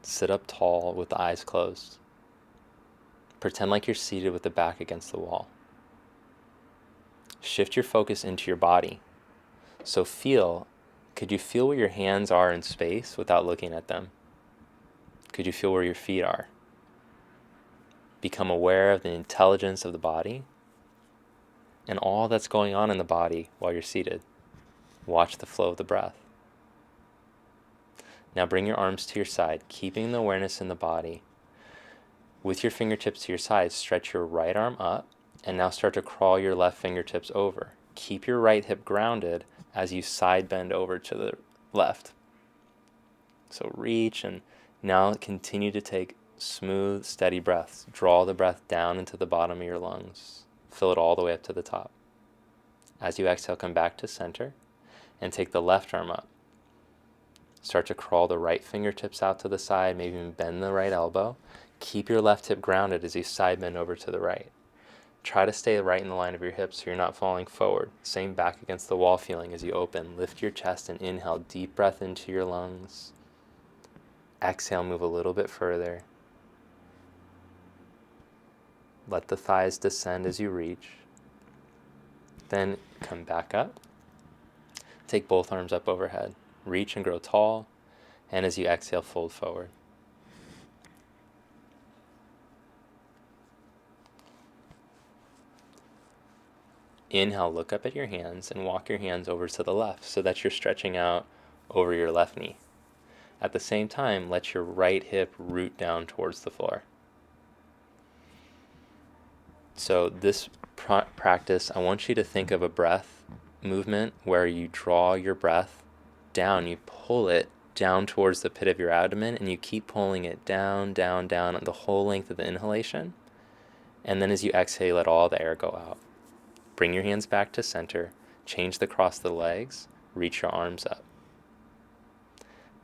Sit up tall with the eyes closed. Pretend like you're seated with the back against the wall. Shift your focus into your body. So could you feel where your hands are in space without looking at them? Could you feel where your feet are? Become aware of the intelligence of the body and all that's going on in the body while you're seated. Watch the flow of the breath. Now bring your arms to your side, keeping the awareness in the body. With your fingertips to your side, stretch your right arm up, and now start to crawl your left fingertips over. Keep your right hip grounded as you side bend over to the left. So reach, and now continue to take smooth, steady breaths. Draw the breath down into the bottom of your lungs. Fill it all the way up to the top. As you exhale, come back to center and take the left arm up. Start to crawl the right fingertips out to the side, maybe even bend the right elbow. Keep your left hip grounded as you side bend over to the right. Try to stay right in the line of your hips so you're not falling forward. Same back against the wall feeling as you open. Lift your chest and inhale, deep breath into your lungs. Exhale, move a little bit further. Let the thighs descend as you reach. Then come back up. Take both arms up overhead. Reach and grow tall. And as you exhale, fold forward. Inhale, look up at your hands and walk your hands over to the left so that you're stretching out over your left knee. At the same time, let your right hip root down towards the floor. So this practice, I want you to think of a breath movement where you draw your breath down, you pull it down towards the pit of your abdomen, and you keep pulling it down, down, down the whole length of the inhalation. And then as you exhale, let all the air go out. Bring your hands back to center, change the cross of the legs, reach your arms up.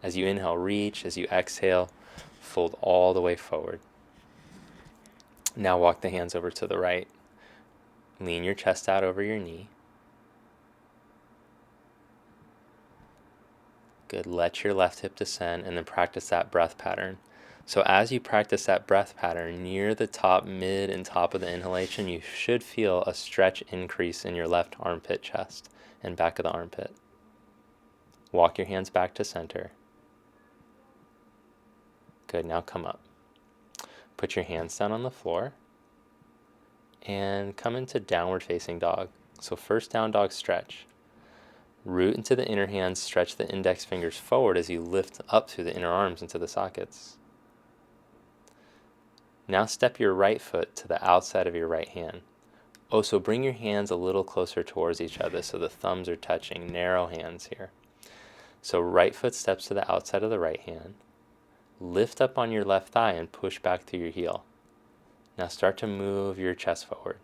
As you inhale, reach. As you exhale, fold all the way forward. Now walk the hands over to the right. Lean your chest out over your knee. Good. Let your left hip descend and then practice that breath pattern. So as you practice that breath pattern, near the top, mid, and top of the inhalation, you should feel a stretch increase in your left armpit chest and back of the armpit. Walk your hands back to center. Good. Now come up. Put your hands down on the floor and come into downward facing dog. So first down dog stretch. Root into the inner hands, stretch the index fingers forward as you lift up through the inner arms into the sockets. Now step your right foot to the outside of your right hand. So bring your hands a little closer towards each other so the thumbs are touching, narrow hands here. So right foot steps to the outside of the right hand. Lift up on your left thigh and push back through your heel. Now start to move your chest forward.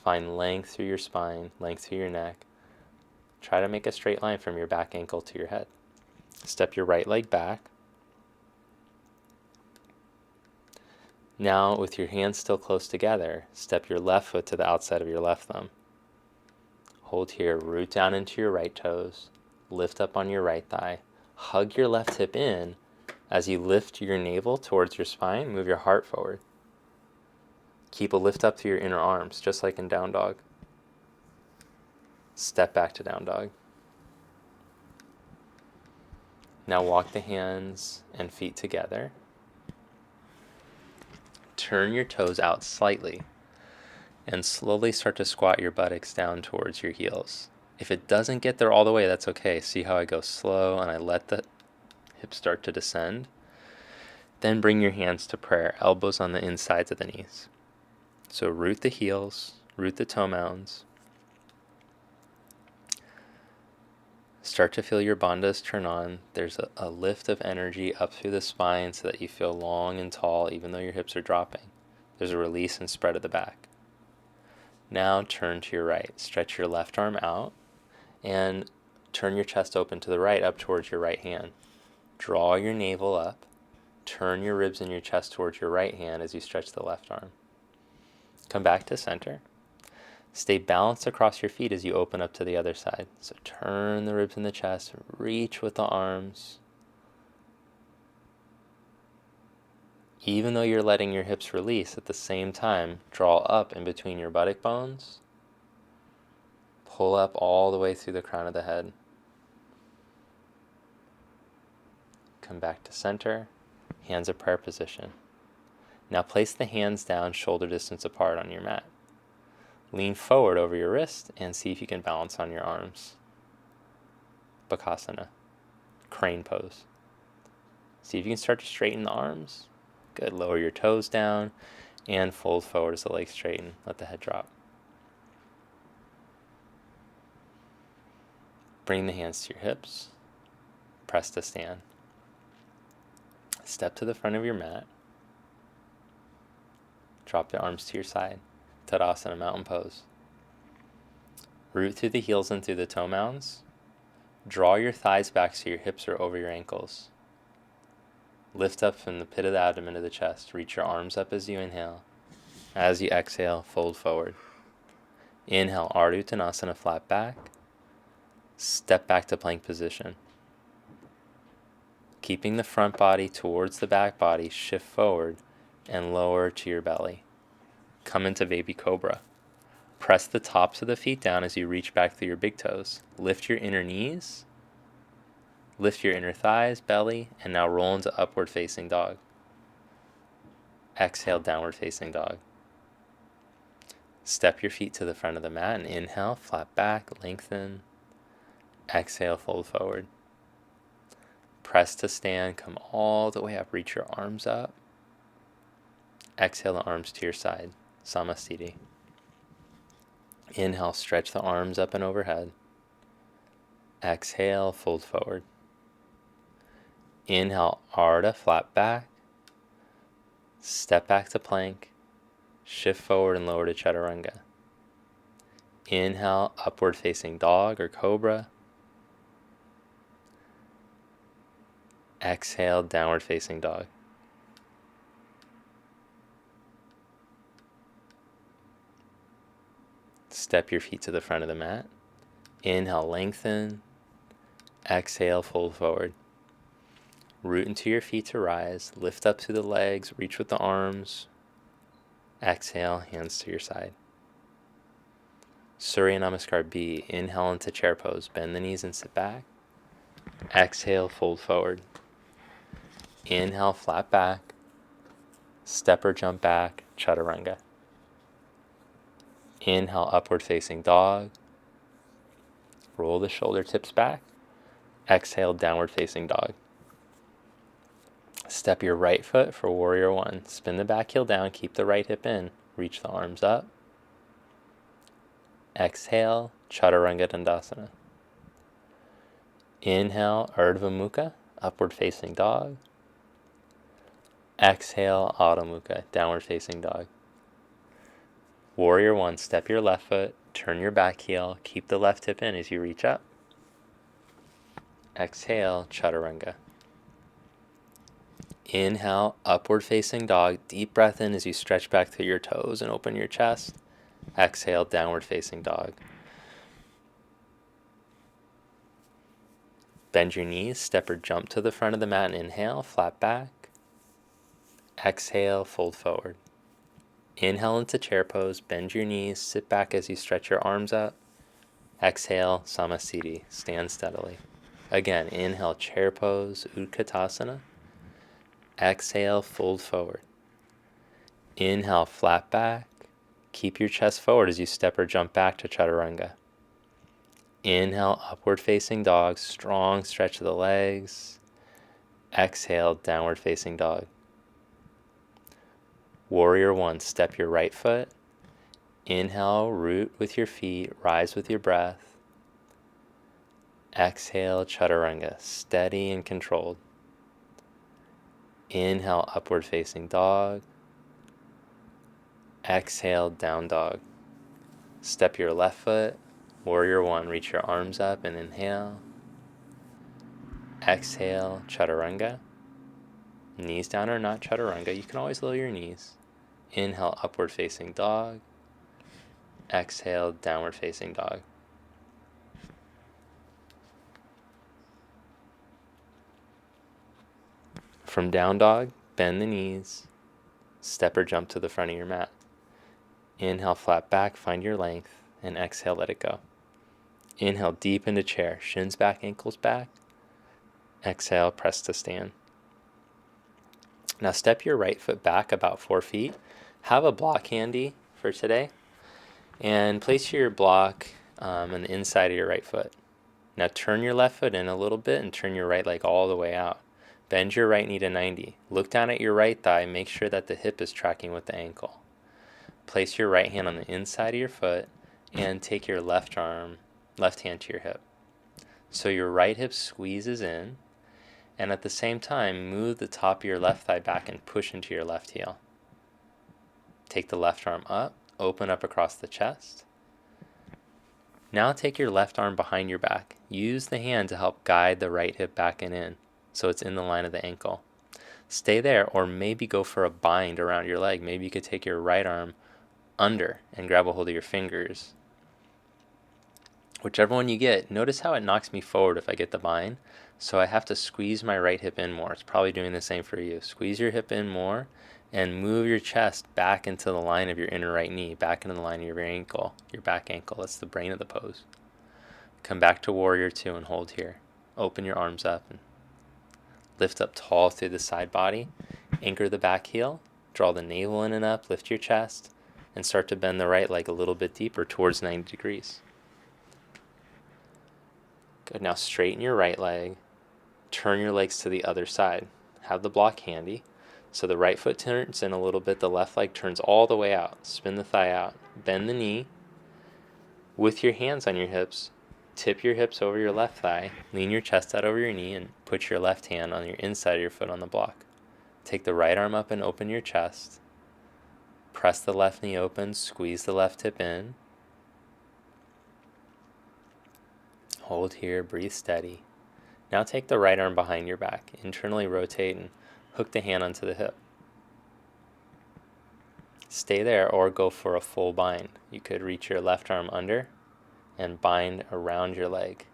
Find length through your spine, length through your neck. Try to make a straight line from your back ankle to your head. Step your right leg back. Now, with your hands still close together, step your left foot to the outside of your left thumb. Hold here, root down into your right toes, lift up on your right thigh, hug your left hip in. As you lift your navel towards your spine, move your heart forward. Keep a lift up to your inner arms, just like in down dog. Step back to down dog. Now walk the hands and feet together. Turn your toes out slightly and slowly start to squat your buttocks down towards your heels. If it doesn't get there all the way, that's okay. See how I go slow and I let the hips start to descend? Then bring your hands to prayer, elbows on the insides of the knees. So root the heels, root the toe mounds. Start to feel your bandhas turn on. There's a lift of energy up through the spine so that you feel long and tall even though your hips are dropping. There's a release and spread of the back. Now turn to your right. Stretch your left arm out and turn your chest open to the right up towards your right hand. Draw your navel up. Turn your ribs and your chest towards your right hand as you stretch the left arm. Come back to center. Stay balanced across your feet as you open up to the other side. So turn the ribs in the chest, reach with the arms. Even though you're letting your hips release, at the same time, draw up in between your buttock bones. Pull up all the way through the crown of the head. Come back to center, hands at prayer position. Now place the hands down shoulder distance apart on your mat. Lean forward over your wrist and see if you can balance on your arms. Bakasana, crane pose. See if you can start to straighten the arms. Good, lower your toes down and fold forward as the legs straighten. Let the head drop. Bring the hands to your hips. Press to stand. Step to the front of your mat. Drop the arms to your side. Tadasana, mountain pose. Root through the heels and through the toe mounds. Draw your thighs back so your hips are over your ankles. Lift up from the pit of the abdomen to the chest. Reach your arms up as you inhale. As you exhale, fold forward. Inhale, Ardha Uttanasana, flat back. Step back to plank position. Keeping the front body towards the back body, shift forward and lower to your belly. Come into baby cobra. Press the tops of the feet down as you reach back through your big toes. Lift your inner knees. Lift your inner thighs, belly, and now roll into upward facing dog. Exhale, downward facing dog. Step your feet to the front of the mat and inhale, flat back, lengthen. Exhale, fold forward. Press to stand, come all the way up, reach your arms up. Exhale the arms to your side, Samasthiti. Inhale, stretch the arms up and overhead. Exhale, fold forward. Inhale, Ardha, flat back. Step back to plank. Shift forward and lower to Chaturanga. Inhale, upward facing dog or cobra. Exhale, downward facing dog. Step your feet to the front of the mat. Inhale, lengthen. Exhale, fold forward. Root into your feet to rise. Lift up through the legs. Reach with the arms. Exhale, hands to your side. Surya Namaskar B. Inhale into chair pose. Bend the knees and sit back. Exhale, fold forward. Inhale, flat back. Step or jump back, Chaturanga. Inhale, upward facing dog. Roll the shoulder tips back. Exhale, downward facing dog. Step your right foot for warrior one. Spin the back heel down, keep the right hip in. Reach the arms up. Exhale, Chaturanga Dandasana. Inhale, Urdhva Mukha, upward facing dog. Exhale, Adho Mukha, downward facing dog. Warrior one, step your left foot, turn your back heel, keep the left hip in as you reach up. Exhale, Chaturanga. Inhale, upward facing dog. Deep breath in as you stretch back through your toes and open your chest. Exhale, downward facing dog. Bend your knees, step or jump to the front of the mat and inhale, flat back. Exhale, fold forward. Inhale into chair pose, bend your knees, sit back as you stretch your arms up. Exhale, Samasthiti, stand steadily. Again, inhale, chair pose, Utkatasana. Exhale, fold forward. Inhale, flat back. Keep your chest forward as you step or jump back to Chaturanga. Inhale, upward facing dog, strong stretch of the legs. Exhale, downward facing dog. Warrior one, step your right foot. Inhale, root with your feet, rise with your breath. Exhale, Chaturanga, steady and controlled. Inhale, upward facing dog. Exhale, down dog. Step your left foot. Warrior one, reach your arms up and inhale. Exhale, Chaturanga. Knees down or not Chaturanga, you can always lower your knees. Inhale, upward facing dog. Exhale, downward facing dog. From down dog, bend the knees. Step or jump to the front of your mat. Inhale, flat back, find your length, and exhale, let it go. Inhale, deep into chair, shins back, ankles back. Exhale, press to stand. Now step your right foot back about 4 feet. Have a block handy for today, and place your block on the inside of your right foot. Now turn your left foot in a little bit and turn your right leg all the way out. Bend your right knee to 90. Look down at your right thigh. Make sure that the hip is tracking with the ankle. Place your right hand on the inside of your foot and take your left hand to your hip. So your right hip squeezes in, and at the same time, move the top of your left thigh back and push into your left heel. Take the left arm up, open up across the chest. Now take your left arm behind your back. Use the hand to help guide the right hip back and in, so it's in the line of the ankle. Stay there, or maybe go for a bind around your leg. Maybe you could take your right arm under and grab a hold of your fingers. Whichever one you get, notice how it knocks me forward if I get the bind. So I have to squeeze my right hip in more. It's probably doing the same for you. Squeeze your hip in more and move your chest back into the line of your inner right knee, back into the line of your ankle, your back ankle. That's the brain of the pose. Come back to warrior 2 and hold here. Open your arms up and lift up tall through the side body. Anchor the back heel. Draw the navel in and up. Lift your chest and start to bend the right leg a little bit deeper towards 90 degrees. Good. Now straighten your right leg. Turn your legs to the other side. Have the block handy. So the right foot turns in a little bit. The left leg turns all the way out. Spin the thigh out. Bend the knee. With your hands on your hips, tip your hips over your left thigh. Lean your chest out over your knee and put your left hand on your inside of your foot on the block. Take the right arm up and open your chest. Press the left knee open. Squeeze the left hip in. Hold here. Breathe steady. Now take the right arm behind your back. Internally rotate and hook the hand onto the hip. Stay there or go for a full bind. You could reach your left arm under and bind around your leg.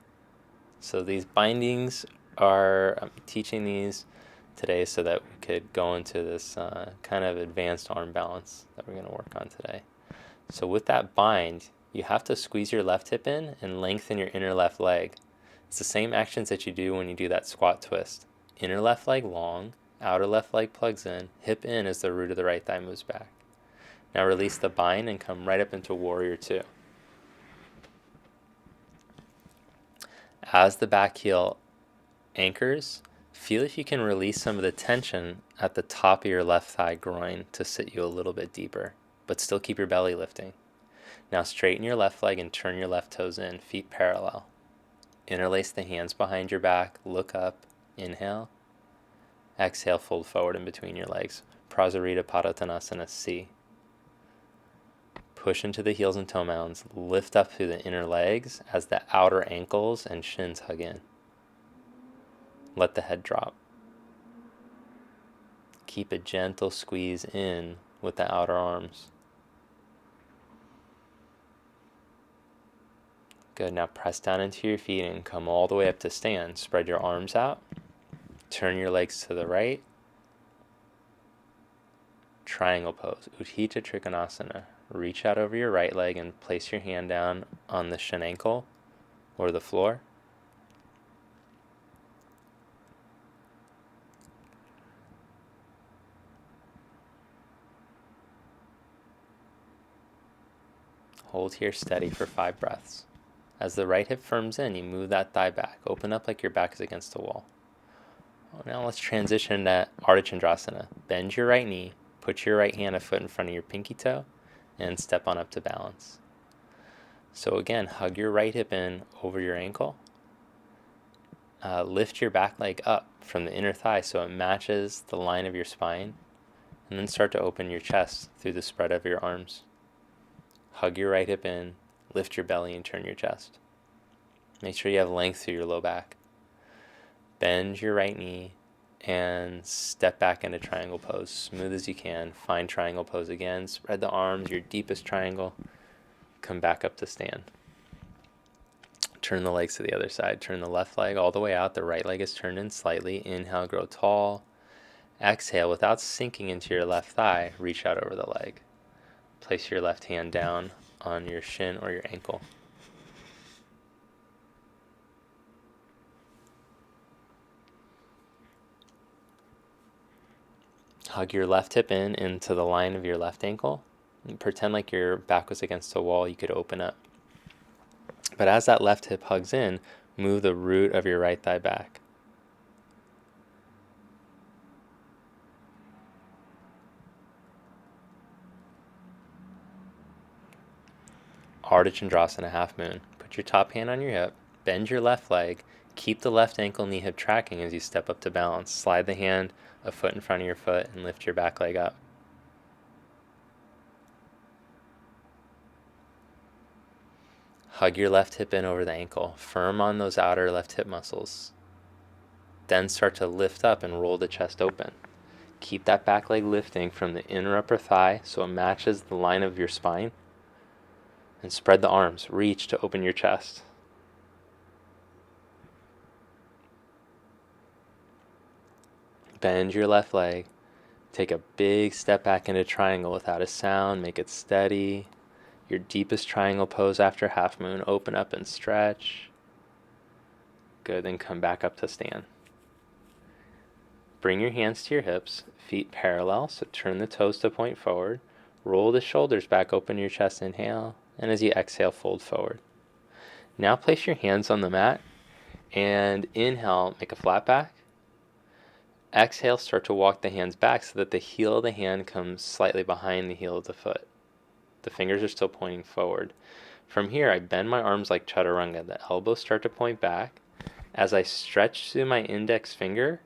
So these bindings I'm teaching these today so that we could go into this kind of advanced arm balance that we're going to work on today. So with that bind, you have to squeeze your left hip in and lengthen your inner left leg. It's the same actions that you do when you do that squat twist. Inner left leg long, outer left leg plugs in, hip in as the root of the right thigh moves back. Now release the bind and come right up into warrior 2. As the back heel anchors, feel if you can release some of the tension at the top of your left thigh groin to sit you a little bit deeper, but still keep your belly lifting. Now straighten your left leg and turn your left toes in, feet parallel. Interlace the hands behind your back, look up, inhale. Exhale, fold forward in between your legs. Prasarita Padottanasana C. Push into the heels and toe mounds. Lift up through the inner legs as the outer ankles and shins hug in. Let the head drop. Keep a gentle squeeze in with the outer arms. Good. Now press down into your feet and come all the way up to stand. Spread your arms out. Turn your legs to the right. Triangle pose. Utthita Trikonasana. Reach out over your right leg and place your hand down on the shin ankle or the floor. Hold here steady for 5 breaths. As the right hip firms in, you move that thigh back. Open up like your back is against the wall. Now let's transition to Ardha Chandrasana. Bend your right knee, put your right hand a foot in front of your pinky toe, and step on up to balance. So again, hug your right hip in over your ankle. Lift your back leg up from the inner thigh so it matches the line of your spine, and then start to open your chest through the spread of your arms. Hug your right hip in, lift your belly and turn your chest. Make sure you have length through your low back. Bend your right knee and step back into triangle pose, smooth as you can. Find triangle pose again. Spread the arms, your deepest triangle. Come back up to stand. Turn the legs to the other side. Turn the left leg all the way out. The right leg is turned in slightly. Inhale, grow tall. Exhale, without sinking into your left thigh, reach out over the leg. Place your left hand down on your shin or your ankle. Hug your left hip in into the line of your left ankle. And pretend like your back was against a wall you could open up. But as that left hip hugs in, move the root of your right thigh back. Ardha Chandrasana, half moon. Put your top hand on your hip, bend your left leg, keep the left ankle knee hip tracking as you step up to balance. Slide the hand a foot in front of your foot and lift your back leg up. Hug your left hip in over the ankle, firm on those outer left hip muscles. Then start to lift up and roll the chest open. Keep that back leg lifting from the inner upper thigh so it matches the line of your spine. And spread the arms, reach to open your chest. Bend your left leg. Take a big step back into triangle without a sound. Make it steady. Your deepest triangle pose after half moon. Open up and stretch. Good, then come back up to stand. Bring your hands to your hips, feet parallel, so turn the toes to point forward. Roll the shoulders back, open your chest, inhale. And as you exhale, fold forward. Now place your hands on the mat and inhale, make a flat back. Exhale, start to walk the hands back so that the heel of the hand comes slightly behind the heel of the foot. The fingers are still pointing forward. From here, I bend my arms like chaturanga. The elbows start to point back. As I stretch through my index finger,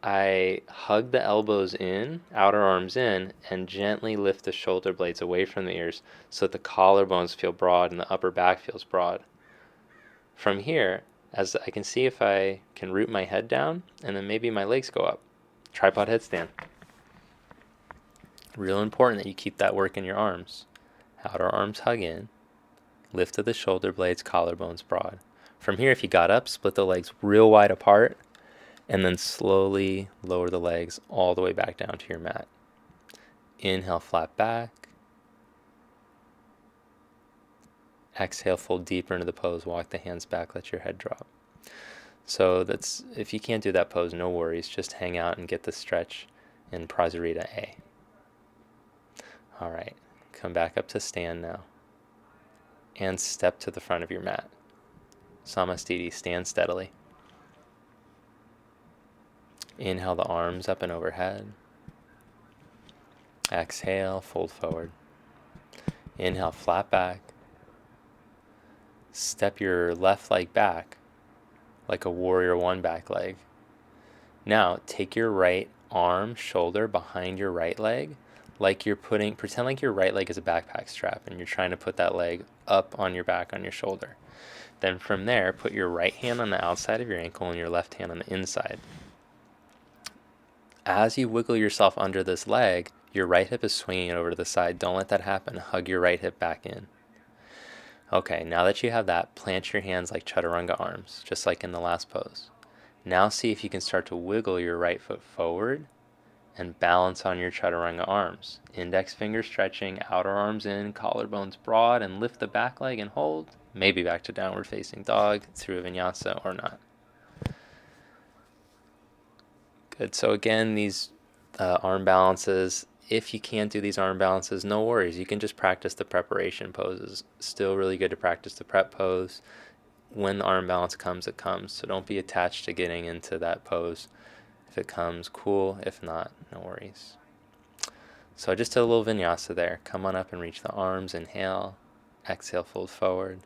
I hug the elbows in, outer arms in, and gently lift the shoulder blades away from the ears so that the collarbones feel broad and the upper back feels broad. From here, as I can see if I can root my head down, and then maybe my legs go up. Tripod headstand. Real important that you keep that work in your arms. Outer arms hug in. Lift of the shoulder blades, collarbones broad. From here, if you got up, split the legs real wide apart, and then slowly lower the legs all the way back down to your mat. Inhale, flat back. Exhale, fold deeper into the pose. Walk the hands back, let your head drop. So that's, if you can't do that pose, no worries. Just hang out and get the stretch in Prasarita A. All right, come back up to stand now. And step to the front of your mat. Samastiti, stand steadily. Inhale the arms up and overhead. Exhale, fold forward. Inhale, flat back. Step your left leg back like a warrior one back leg. Now take your right arm, shoulder behind your right leg, like you're pretend like your right leg is a backpack strap and you're trying to put that leg up on your back on your shoulder. Then from there, put your right hand on the outside of your ankle and your left hand on the inside. As you wiggle yourself under this leg, your right hip is swinging it over to the side. Don't let that happen. Hug your right hip back in. Okay, now that you have that, plant your hands like chaturanga arms, just like in the last pose. Now see if you can start to wiggle your right foot forward and balance on your chaturanga arms. Index finger stretching, outer arms in, collarbones broad, and lift the back leg and hold. Maybe back to downward facing dog, through a vinyasa or not. Good, so again, these arm balances, if you can't do these arm balances, no worries. You can just practice the preparation poses. Still really good to practice the prep pose. When the arm balance comes, it comes. So don't be attached to getting into that pose. If it comes, cool. If not, no worries. So just a little vinyasa there. Come on up and reach the arms. Inhale. Exhale, fold forward.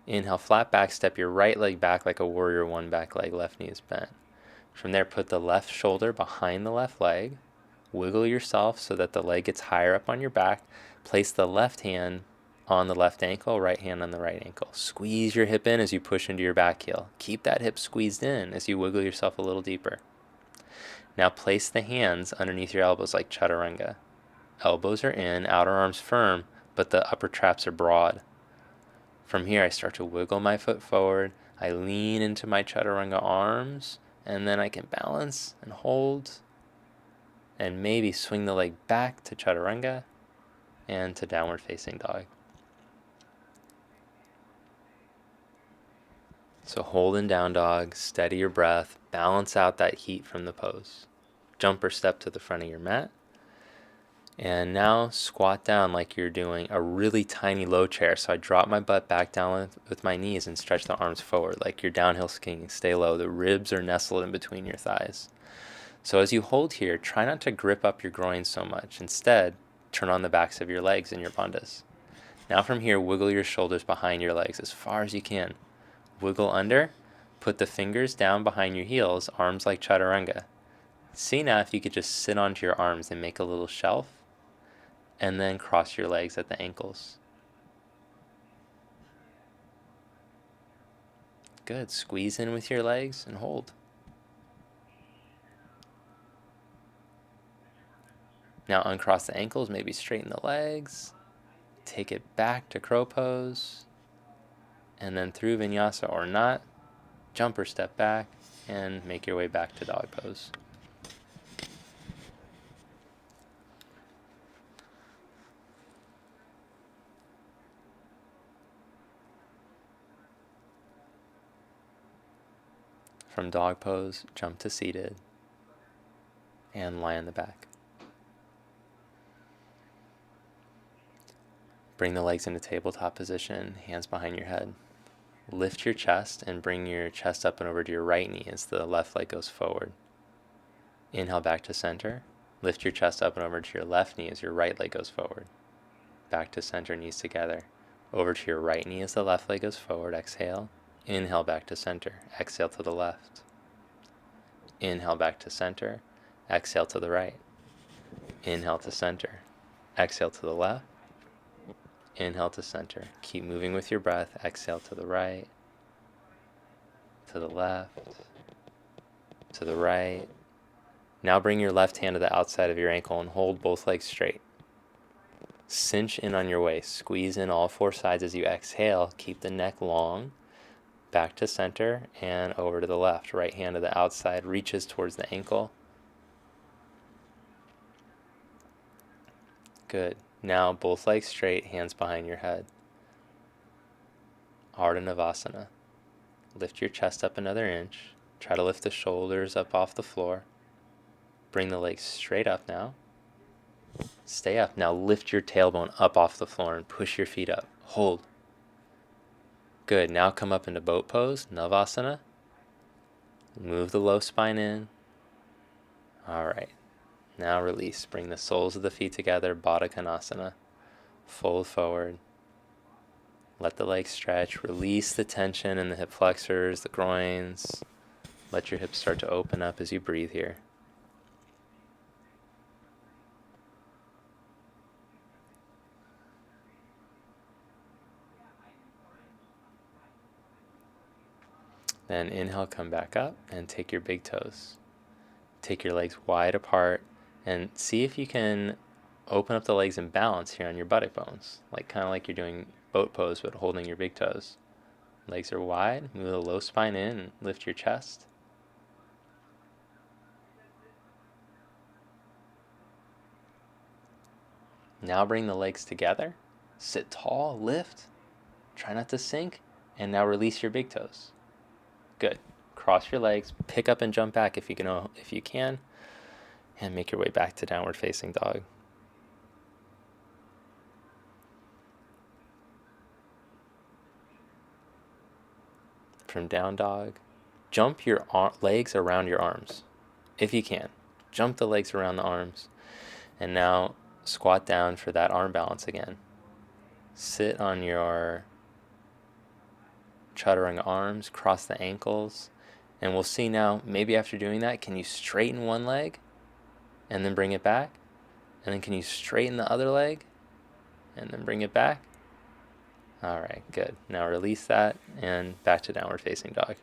Inhale, flat back. Step your right leg back like a warrior one back leg. Left knee is bent. From there, put the left shoulder behind the left leg. Wiggle yourself so that the leg gets higher up on your back. Place the left hand on the left ankle, right hand on the right ankle. Squeeze your hip in as you push into your back heel. Keep that hip squeezed in as you wiggle yourself a little deeper. Now place the hands underneath your elbows like chaturanga. Elbows are in, outer arms firm, but the upper traps are broad. From here, I start to wiggle my foot forward. I lean into my chaturanga arms, and then I can balance and hold and maybe swing the leg back to chaturanga and to downward facing dog. So hold in down dog, steady your breath, balance out that heat from the pose. Jump or step to the front of your mat. And now squat down like you're doing a really tiny low chair. So I drop my butt back down with my knees and stretch the arms forward like you're downhill skiing. Stay low. The ribs are nestled in between your thighs. So as you hold here, try not to grip up your groin so much. Instead, turn on the backs of your legs in your bandhas. Now from here, wiggle your shoulders behind your legs as far as you can. Wiggle under. Put the fingers down behind your heels, arms like chaturanga. See now if you could just sit onto your arms and make a little shelf. And then cross your legs at the ankles. Good. Squeeze in with your legs and hold. Now uncross the ankles, maybe straighten the legs. Take it back to crow pose. And then through vinyasa or not, jump or step back and make your way back to dog pose. From dog pose, jump to seated and lie on the back. Bring the legs into tabletop position, hands behind your head. Lift your chest and bring your chest up and over to your right knee as the left leg goes forward. Inhale back to center. Lift your chest up and over to your left knee as your right leg goes forward. Back to center, knees together. Over to your right knee as the left leg goes forward. Exhale. Inhale back to center. Exhale to the left. Inhale back to center. Exhale to the right. Inhale to center. Exhale to the left. Inhale to center. Keep moving with your breath. Exhale to the right. To the left. To the right. Now bring your left hand to the outside of your ankle and hold both legs straight. Cinch in on your waist. Squeeze in all four sides as you exhale. Keep the neck long. Back to center and over to the left. Right hand to the outside reaches towards the ankle. Good. Now both legs straight, hands behind your head. Ardha Navasana. Lift your chest up another inch. Try to lift the shoulders up off the floor. Bring the legs straight up now. Stay up. Now lift your tailbone up off the floor and push your feet up. Hold. Good. Now come up into boat pose, Navasana. Move the low spine in. All right. Now release. Bring the soles of the feet together, Baddha Konasana. Fold forward. Let the legs stretch. Release the tension in the hip flexors, the groins. Let your hips start to open up as you breathe here. Then inhale, come back up and take your big toes. Take your legs wide apart and see if you can open up the legs and balance here on your buttock bones. Kind of like you're doing boat pose but holding your big toes. Legs are wide, move the low spine in and lift your chest. Now bring the legs together. Sit tall, lift. Try not to sink. And now release your big toes. Good. Cross your legs, pick up and jump back if you can, and make your way back to downward facing dog. From down dog, jump your legs around your arms if you can. Jump the legs around the arms, and now squat down for that arm balance again. Sit on your chaturanga arms, cross the ankles, and we'll see now, maybe after doing that, can you straighten one leg and then bring it back? And then can you straighten the other leg and then bring it back? All right, good. Now release that and back to downward facing dog.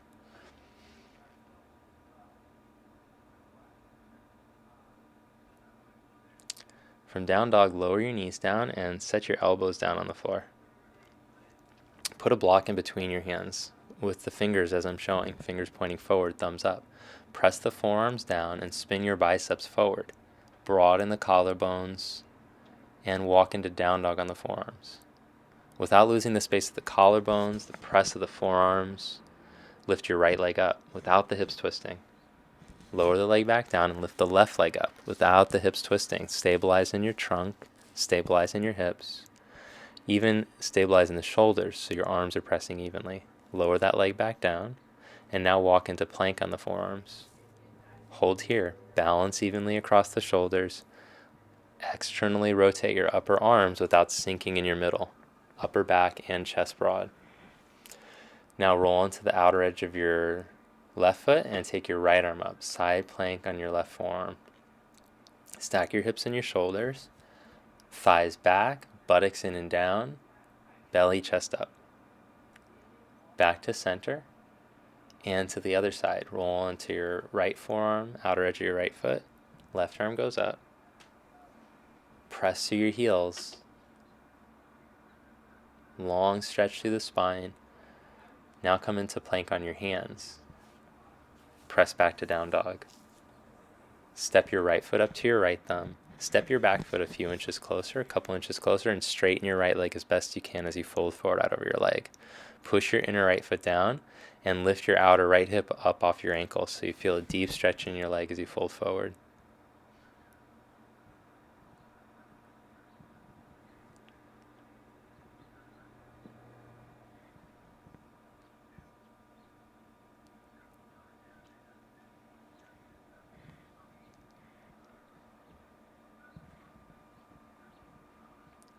From down dog, lower your knees down and set your elbows down on the floor. Put a block in between your hands with the fingers as I'm showing, fingers pointing forward, thumbs up. Press the forearms down and spin your biceps forward. Broaden the collarbones and walk into down dog on the forearms. Without losing the space of the collarbones, the press of the forearms, lift your right leg up without the hips twisting. Lower the leg back down and lift the left leg up without the hips twisting. Stabilize in your trunk, stabilize in your hips, even stabilize in the shoulders so your arms are pressing evenly. Lower that leg back down and now walk into plank on the forearms. Hold here, balance evenly across the shoulders. Externally rotate your upper arms without sinking in your middle, upper back and chest broad. Now roll into the outer edge of your left foot and take your right arm up, side plank on your left forearm. Stack your hips and your shoulders, thighs back, buttocks in and down, belly, chest up. Back to center and to the other side. Roll into your right forearm, outer edge of your right foot, left arm goes up. Press through your heels. Long stretch through the spine. Now come into plank on your hands. Press back to down dog. Step your right foot up to your right thumb. Step your back foot a few inches closer, a couple inches closer, and straighten your right leg as best you can as you fold forward out over your leg. Push your inner right foot down and lift your outer right hip up off your ankle so you feel a deep stretch in your leg as you fold forward.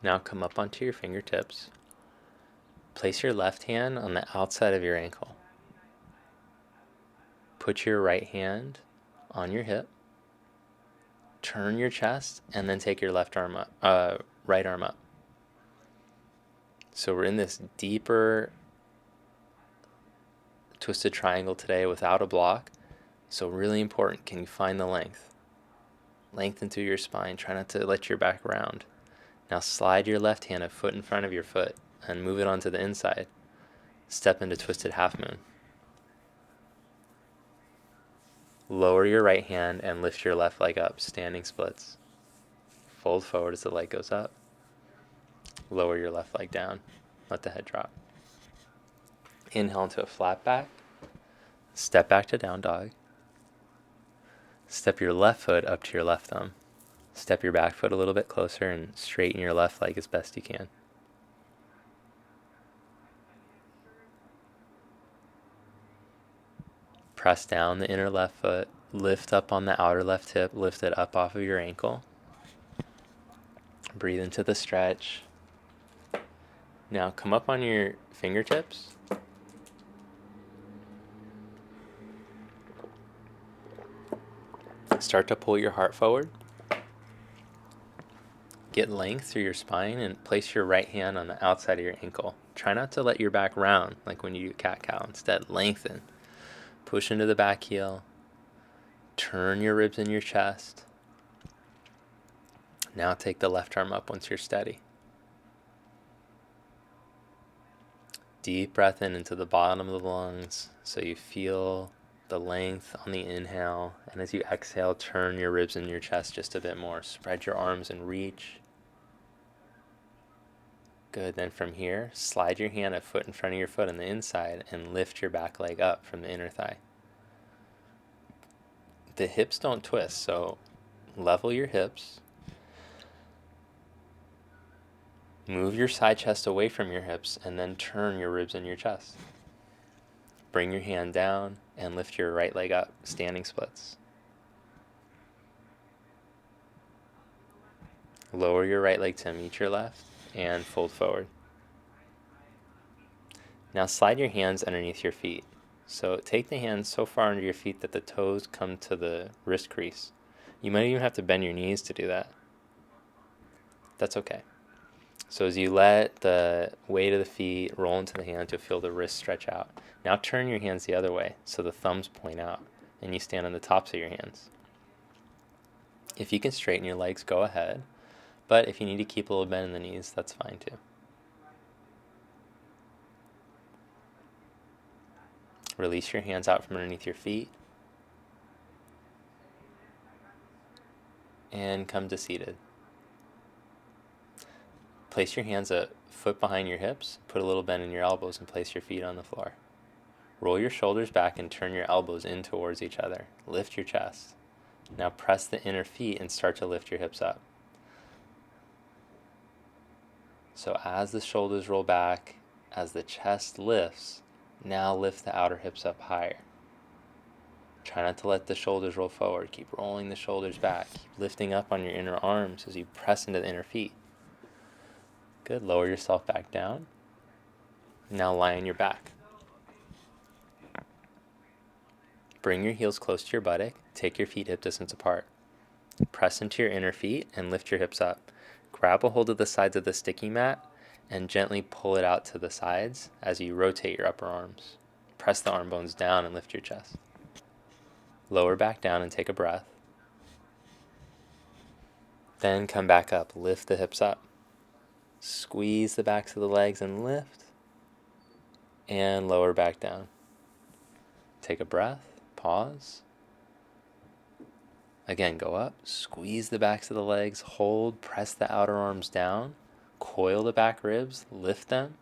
Now come up onto your fingertips. Place your left hand on the outside of your ankle. Put your right hand on your hip. Turn your chest and then take your right arm up. So we're in this deeper twisted triangle today without a block. So really important, can you find the length? Lengthen through your spine. Try not to let your back round. Now slide your left hand a foot in front of your foot and move it onto the inside. Step into twisted half moon. Lower your right hand and lift your left leg up, standing splits. Fold forward as the leg goes up. Lower your left leg down. Let the head drop. Inhale into a flat back. Step back to down dog. Step your left foot up to your left thumb. Step your back foot a little bit closer and straighten your left leg as best you can. Press down the inner left foot, lift up on the outer left hip, lift it up off of your ankle. Breathe into the stretch. Now come up on your fingertips. Start to pull your heart forward. Get length through your spine and place your right hand on the outside of your ankle. Try not to let your back round like when you do cat-cow. Instead, lengthen. Push into the back heel. Turn your ribs in your chest. Now take the left arm up once you're steady. Deep breath in into the bottom of the lungs so you feel the length on the inhale. And as you exhale, turn your ribs in your chest just a bit more. Spread your arms and reach. Good. Then from here, slide your hand a foot in front of your foot on the inside and lift your back leg up from the inner thigh. The hips don't twist, so level your hips. Move your side chest away from your hips and then turn your ribs in your chest. Bring your hand down and lift your right leg up, standing splits. Lower your right leg to meet your left and fold forward. Now slide your hands underneath your feet. So take the hands so far under your feet that the toes come to the wrist crease. You might even have to bend your knees to do that. That's okay. So as you let the weight of the feet roll into the hands, you'll feel the wrists stretch out. Now turn your hands the other way so the thumbs point out and you stand on the tops of your hands. If you can straighten your legs, go ahead. But if you need to keep a little bend in the knees, that's fine too. Release your hands out from underneath your feet. and come to seated. Place your hands a foot behind your hips, put a little bend in your elbows, and place your feet on the floor. Roll your shoulders back and turn your elbows in towards each other. Lift your chest. Now press the inner feet and start to lift your hips up. So as the shoulders roll back, as the chest lifts, now lift the outer hips up higher. Try not to let the shoulders roll forward. Keep rolling the shoulders back. Keep lifting up on your inner arms as you press into the inner feet. Good. Lower yourself back down. Now lie on your back. Bring your heels close to your buttock. Take your feet hip distance apart. Press into your inner feet and lift your hips up. Grab a hold of the sides of the sticky mat and gently pull it out to the sides as you rotate your upper arms. Press the arm bones down and lift your chest. Lower back down and take a breath. Then come back up. Lift the hips up. Squeeze the backs of the legs and lift. And lower back down. Take a breath. Pause. Again, go up. Squeeze the backs of the legs. Hold. Press the outer arms down. Coil the back ribs. Lift them.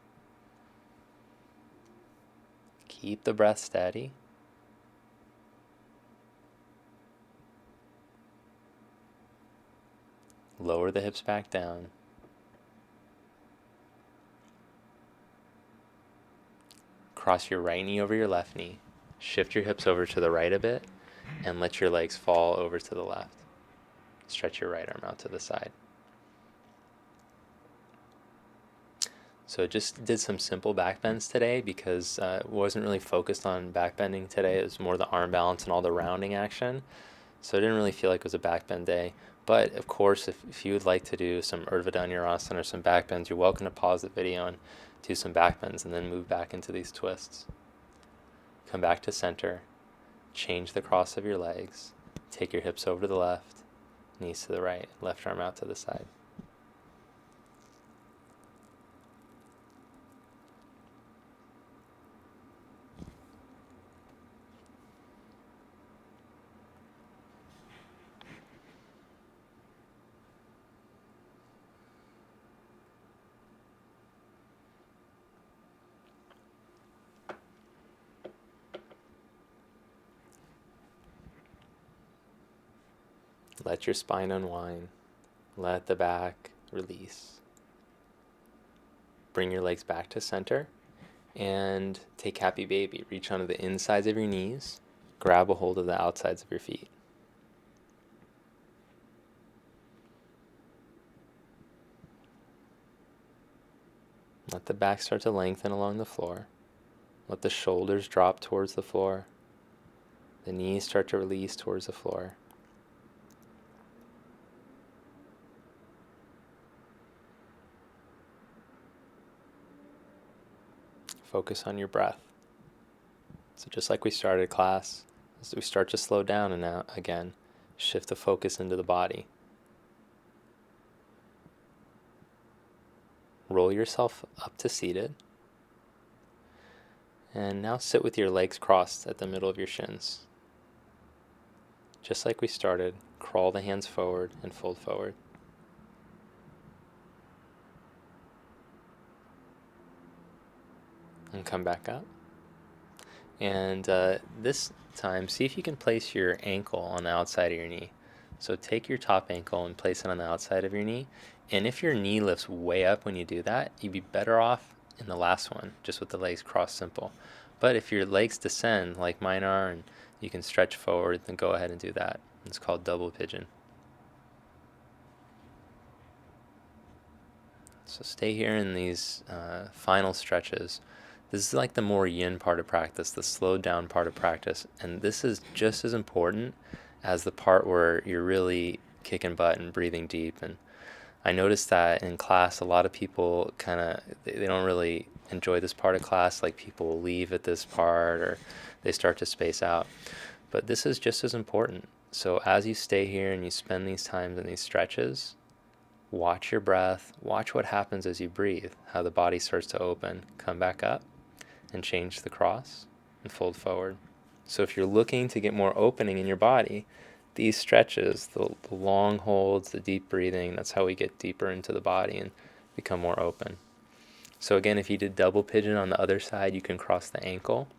Keep the breath steady. Lower the hips back down. Cross your right knee over your left knee. Shift your hips over to the right a bit and let your legs fall over to the left. Stretch your right arm out to the side. So just did some simple back bends today because wasn't really focused on back bending today. It was more the arm balance and all the rounding action. So I didn't really feel like it was a back bend day. But of course, if you would like to do some Urdhva Dhanurasana or some back bends, you're welcome to pause the video and do some back bends and then move back into these twists. Come back to center. Change the cross of your legs. Take your hips over to the left, knees to the right, left arm out to the side. Let your spine unwind. Let the back release. Bring your legs back to center and take happy baby. Reach onto the insides of your knees. Grab a hold of the outsides of your feet. Let the back start to lengthen along the floor. Let the shoulders drop towards the floor. The knees start to release towards the floor. Focus on your breath. So just like we started class, as we start to slow down and now again, shift the focus into the body. Roll yourself up to seated. And now sit with your legs crossed at the middle of your shins. Just like we started, crawl the hands forward and fold forward. And come back up. And this time, see if you can place your ankle on the outside of your knee. So take your top ankle and place it on the outside of your knee. And if your knee lifts way up when you do that, you'd be better off in the last one, just with the legs crossed simple. But if your legs descend like mine are and you can stretch forward, then go ahead and do that. It's called double pigeon. So stay here in these final stretches. This is like the more yin part of practice, the slowed down part of practice. And this is just as important as the part where you're really kicking butt and breathing deep. And I noticed that in class, a lot of people they don't really enjoy this part of class. Like people will leave at this part or they start to space out. But this is just as important. So as you stay here and you spend these times in these stretches, watch your breath, watch what happens as you breathe, how the body starts to open, come back up and change the cross and fold forward. So if you're looking to get more opening in your body, these stretches, the long holds, the deep breathing, that's how we get deeper into the body and become more open. So again, if you did double pigeon on the other side, you can cross the ankle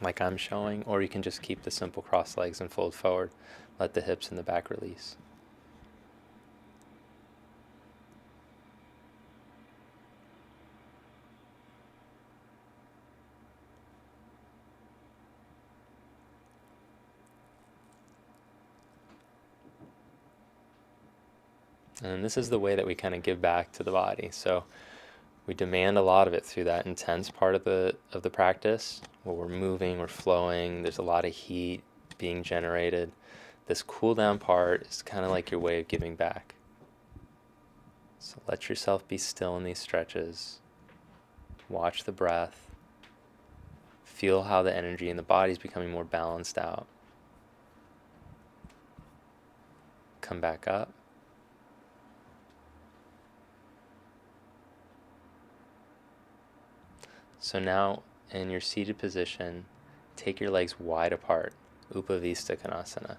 like I'm showing, or you can just keep the simple cross legs and fold forward. Let the hips and the back release. And this is the way that we kind of give back to the body. So we demand a lot of it through that intense part of the practice where we're moving, we're flowing, there's a lot of heat being generated. This cool down part is kind of like your way of giving back. So let yourself be still in these stretches. Watch the breath. Feel how the energy in the body is becoming more balanced out. Come back up. So now, in your seated position, take your legs wide apart, Upavista Konasana.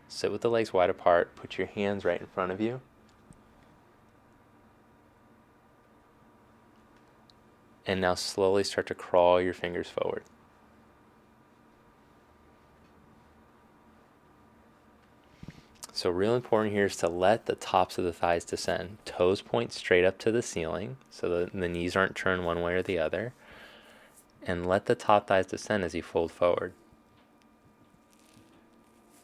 Sit with the legs wide apart, put your hands right in front of you. And now slowly start to crawl your fingers forward. So real important here is to let the tops of the thighs descend. Toes point straight up to the ceiling, so the knees aren't turned one way or the other. And let the top thighs descend as you fold forward.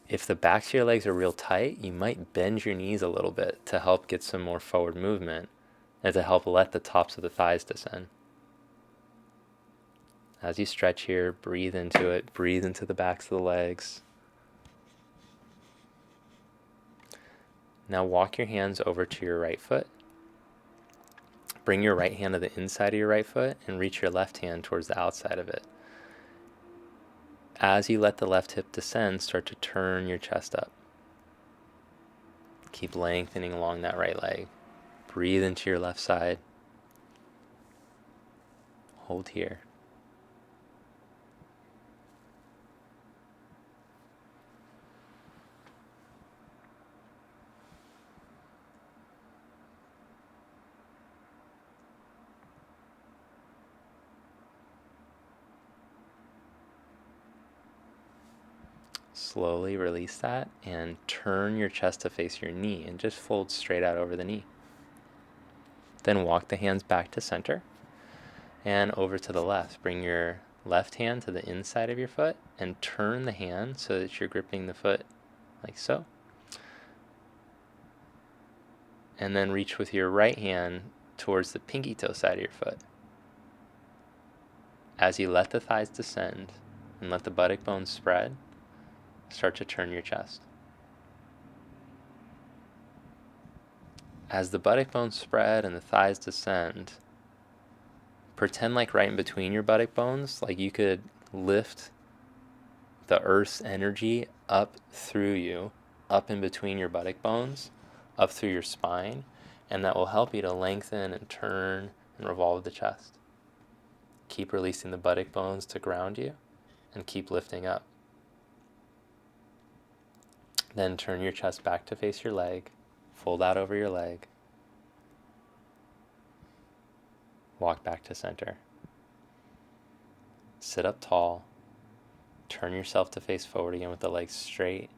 If the backs of your legs are real tight, you might bend your knees a little bit to help get some more forward movement and to help let the tops of the thighs descend. As you stretch here, breathe into it, breathe into the backs of the legs. Now walk your hands over to your right foot. Bring your right hand to the inside of your right foot and reach your left hand towards the outside of it. As you let the left hip descend, start to turn your chest up. Keep lengthening along that right leg. Breathe into your left side. Hold here. Slowly release that and turn your chest to face your knee and just fold straight out over the knee. Then walk the hands back to center and over to the left. Bring your left hand to the inside of your foot and turn the hand so that you're gripping the foot like so. And then reach with your right hand towards the pinky toe side of your foot. As you let the thighs descend and let the buttock bones spread, start to turn your chest. As the buttock bones spread and the thighs descend, pretend like right in between your buttock bones, like you could lift the earth's energy up through you, up in between your buttock bones, up through your spine, and that will help you to lengthen and turn and revolve the chest. Keep releasing the buttock bones to ground you and keep lifting up. Then turn your chest back to face your leg, fold out over your leg, walk back to center. Sit up tall, turn yourself to face forward again with the legs straight.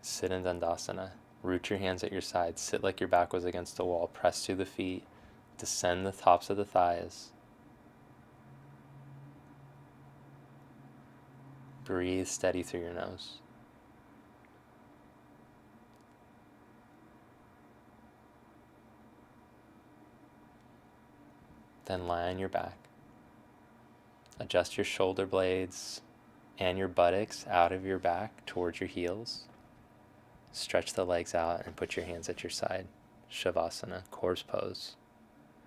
Sit in Dandasana, root your hands at your sides, sit like your back was against the wall, press through the feet, descend the tops of the thighs. Breathe steady through your nose. Then lie on your back. Adjust your shoulder blades and your buttocks out of your back towards your heels. Stretch the legs out and put your hands at your side. Savasana, corpse pose.